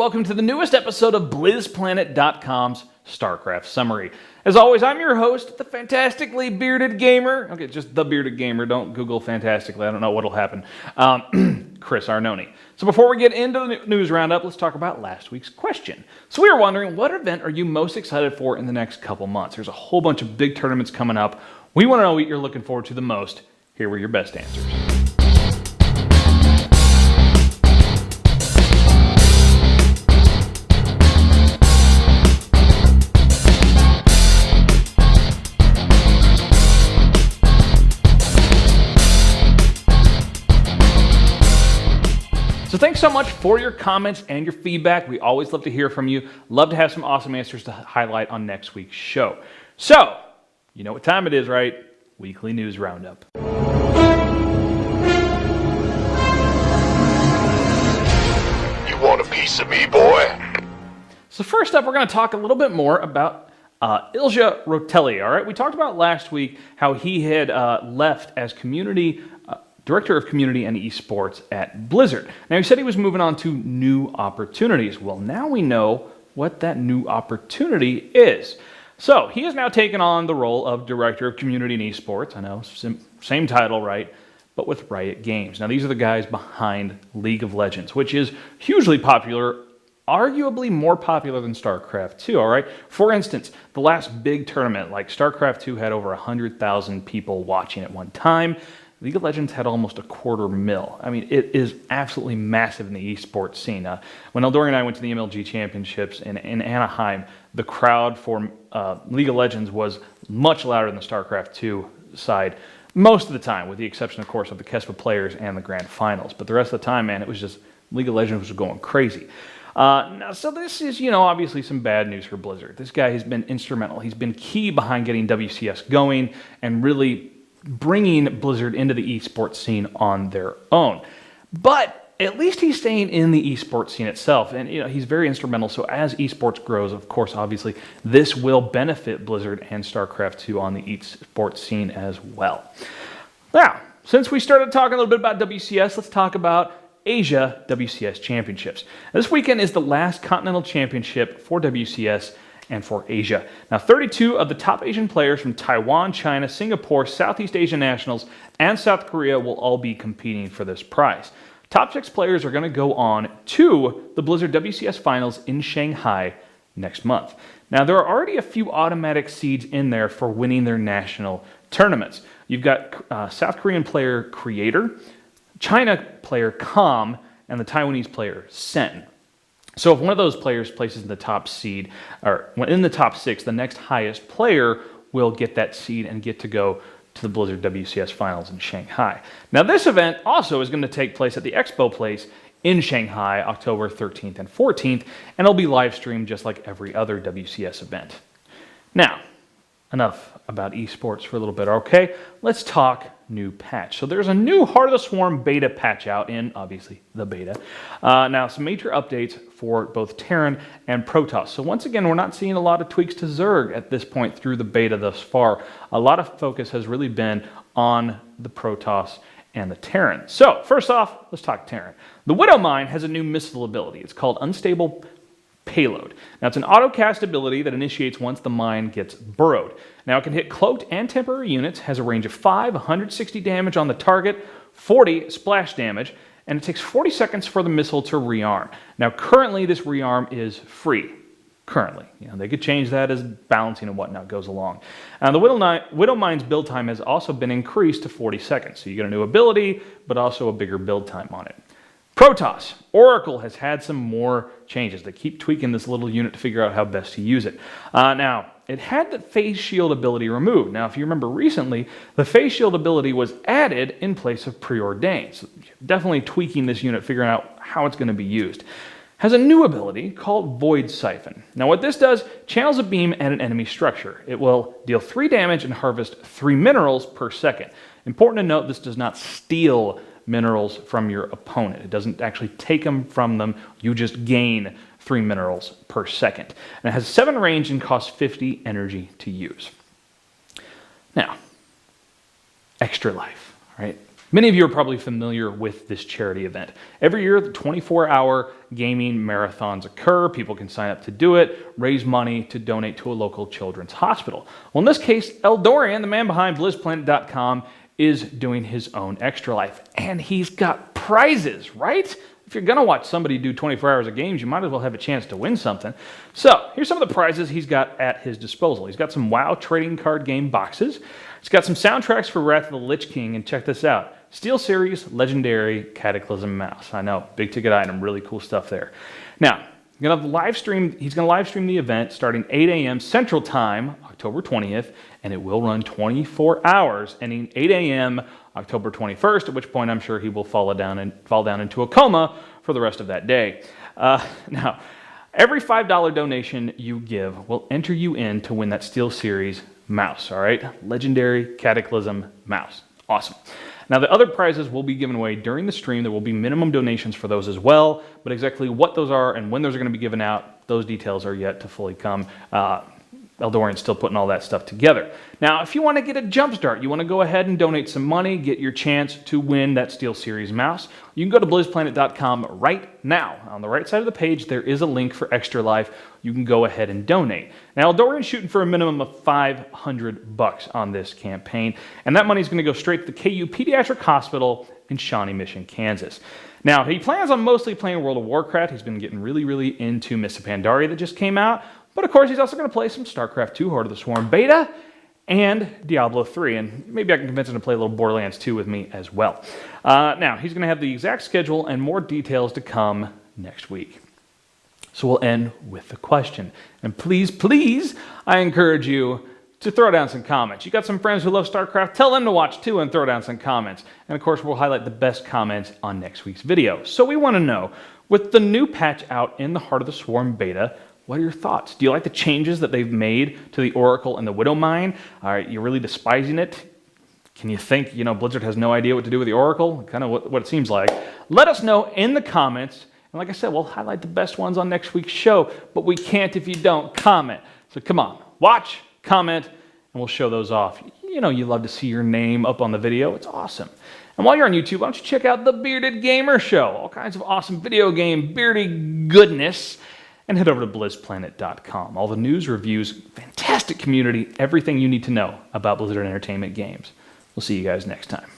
welcome to the newest episode of BlizzPlanet.com's StarCraft Summary. As always, I'm your host, the fantastically bearded gamer. Okay, just the bearded gamer. Don't Google fantastically. I don't know what'll happen. Chris Arnone. So before we get into the news roundup, let's talk about last week's question. So we were wondering, what event are you most excited for in the next couple months? There's a whole bunch of big tournaments coming up. We want to know what you're looking forward to the most. Here were your best answers. So thanks so much for your comments and your feedback. We always love to hear from you. Love to have some awesome answers to highlight on next week's show. So, you know what time it is, right? Weekly News Roundup. You want a piece of me, boy? So first up, we're going to talk a little bit more about Ilze Rotelli, all right? We talked about last week how he had left as Director of Community and Esports at Blizzard. Now, he said he was moving on to new opportunities. Well, now we know what that new opportunity is. So, he has now taken on the role of Director of Community and Esports. I know, same title, right? But with Riot Games. Now, these are the guys behind League of Legends, which is hugely popular, arguably more popular than StarCraft 2, all right? For instance, the last big tournament, like StarCraft 2, had over 100,000 people watching at one time. League of Legends had almost 250,000. I mean, it is absolutely massive in the esports scene. When Eldorian and I went to the MLG Championships in Anaheim, the crowd for League of Legends was much louder than the StarCraft 2 side most of the time, with the exception, of course, of the KESPA players and the grand finals. But the rest of the time, man, it was just League of Legends was going crazy. Now, so this is, obviously some bad news for Blizzard. This guy has been instrumental. He's been key behind getting WCS going and really bringing Blizzard into the esports scene on their own. But at least he's staying in the esports scene itself, and he's very instrumental. So as esports grows, of course, obviously, this will benefit Blizzard and StarCraft 2 on the esports scene as well. Now, since we started talking a little bit about WCS, let's talk about Asia WCS Championships. This weekend is the last continental championship for WCS and for Asia. Now, 32 of the top Asian players from Taiwan, China, Singapore, Southeast Asian nationals, and South Korea will all be competing for this prize. Top 6 players are going to go on to the Blizzard WCS Finals in Shanghai next month. Now, there are already a few automatic seeds in there for winning their national tournaments. You've got South Korean player Creator, China player Com, and the Taiwanese player Sen. So if one of those players places in the top seed, or in the top 6, the next highest player will get that seed and get to go to the Blizzard WCS Finals in Shanghai. Now this event also is going to take place at the Expo Place in Shanghai, October 13th and 14th, and it'll be live streamed just like every other WCS event. Now, enough about esports for a little bit, okay? Let's talk new patch. So there's a new Heart of the Swarm beta patch out in, obviously, the beta. Now, some major updates for both Terran and Protoss. So once again, we're not seeing a lot of tweaks to Zerg at this point through the beta thus far. A lot of focus has really been on the Protoss and the Terran. So first off, let's talk Terran. The Widow Mine has a new missile ability. It's called Unstable Payload. Now, it's an auto-cast ability that initiates once the mine gets burrowed. Now, it can hit cloaked and temporary units, has a range of 5, 160 damage on the target, 40 splash damage, and it takes 40 seconds for the missile to rearm. Now, currently, this rearm is free. Currently. They could change that as balancing and whatnot goes along. The Widow Mine's build time has also been increased to 40 seconds. So you get a new ability, but also a bigger build time on it. Protoss. Oracle has had some more changes. They keep tweaking this little unit to figure out how best to use it. Now, it had the phase shield ability removed. Now, if you remember recently, the phase shield ability was added in place of preordained. So definitely tweaking this unit, figuring out how it's going to be used. Has a new ability called Void Syphon. Now, what this does, channels a beam at an enemy structure. It will deal 3 damage and harvest 3 minerals per second. Important to note, this does not steal minerals from your opponent. It doesn't actually take them from them. You just gain 3 minerals per second. And it has 7 range and costs 50 energy to use. Now, extra life, right? Many of you are probably familiar with this charity event. Every year, the 24-hour gaming marathons occur. People can sign up to do it, raise money to donate to a local children's hospital. Well, in this case, Eldorian, the man behind BlizzPlanet.com, is doing his own Extra Life. And he's got prizes, right? If you're going to watch somebody do 24 hours of games, you might as well have a chance to win something. So here's some of the prizes he's got at his disposal. He's got some WoW trading card game boxes. He's got some soundtracks for Wrath of the Lich King, and check this out. Steel Series Legendary Cataclysm Mouse. I know, big ticket item, really cool stuff there. Now, he's going to live stream the event starting 8 a.m. Central Time, October 20th, and it will run 24 hours, ending 8 a.m. October 21st, at which point I'm sure he will fall down into a coma for the rest of that day. Now, every $5 donation you give will enter you in to win that Steel Series mouse, all right? Legendary Cataclysm mouse. Awesome. Now, the other prizes will be given away during the stream. There will be minimum donations for those as well, but exactly what those are and when those are going to be given out, those details are yet to fully come. Eldorian's still putting all that stuff together. Now, if you want to get a jump start, you want to go ahead and donate some money, get your chance to win that Steel Series mouse, you can go to BlizzPlanet.com right now. On the right side of the page, there is a link for Extra Life. You can go ahead and donate. Now, Eldorian's shooting for a minimum of $500 on this campaign, and that money is going to go straight to the KU Pediatric Hospital in Shawnee Mission, Kansas. Now, he plans on mostly playing World of Warcraft. He's been getting really into Mists of Pandaria that just came out. But of course, he's also going to play some StarCraft 2 Heart of the Swarm beta and Diablo 3. And maybe I can convince him to play a little Borderlands 2 with me as well. Now, he's going to have the exact schedule and more details to come next week. So we'll end with the question. And please, I encourage you to throw down some comments. You got some friends who love StarCraft, tell them to watch too and throw down some comments. And of course, we'll highlight the best comments on next week's video. So we want to know, with the new patch out in the Heart of the Swarm beta, what are your thoughts? Do you like the changes that they've made to the Oracle and the Widow Mine? Are you really despising it? Can you think, Blizzard has no idea what to do with the Oracle? Kind of what it seems like. Let us know in the comments. And like I said, we'll highlight the best ones on next week's show, but we can't if you don't comment. So come on, watch, comment, and we'll show those off. You love to see your name up on the video. It's awesome. And while you're on YouTube, why don't you check out The Bearded Gamer Show? All kinds of awesome video game beardy goodness. And head over to BlizzPlanet.com. All the news, reviews, fantastic community, everything you need to know about Blizzard Entertainment games. We'll see you guys next time.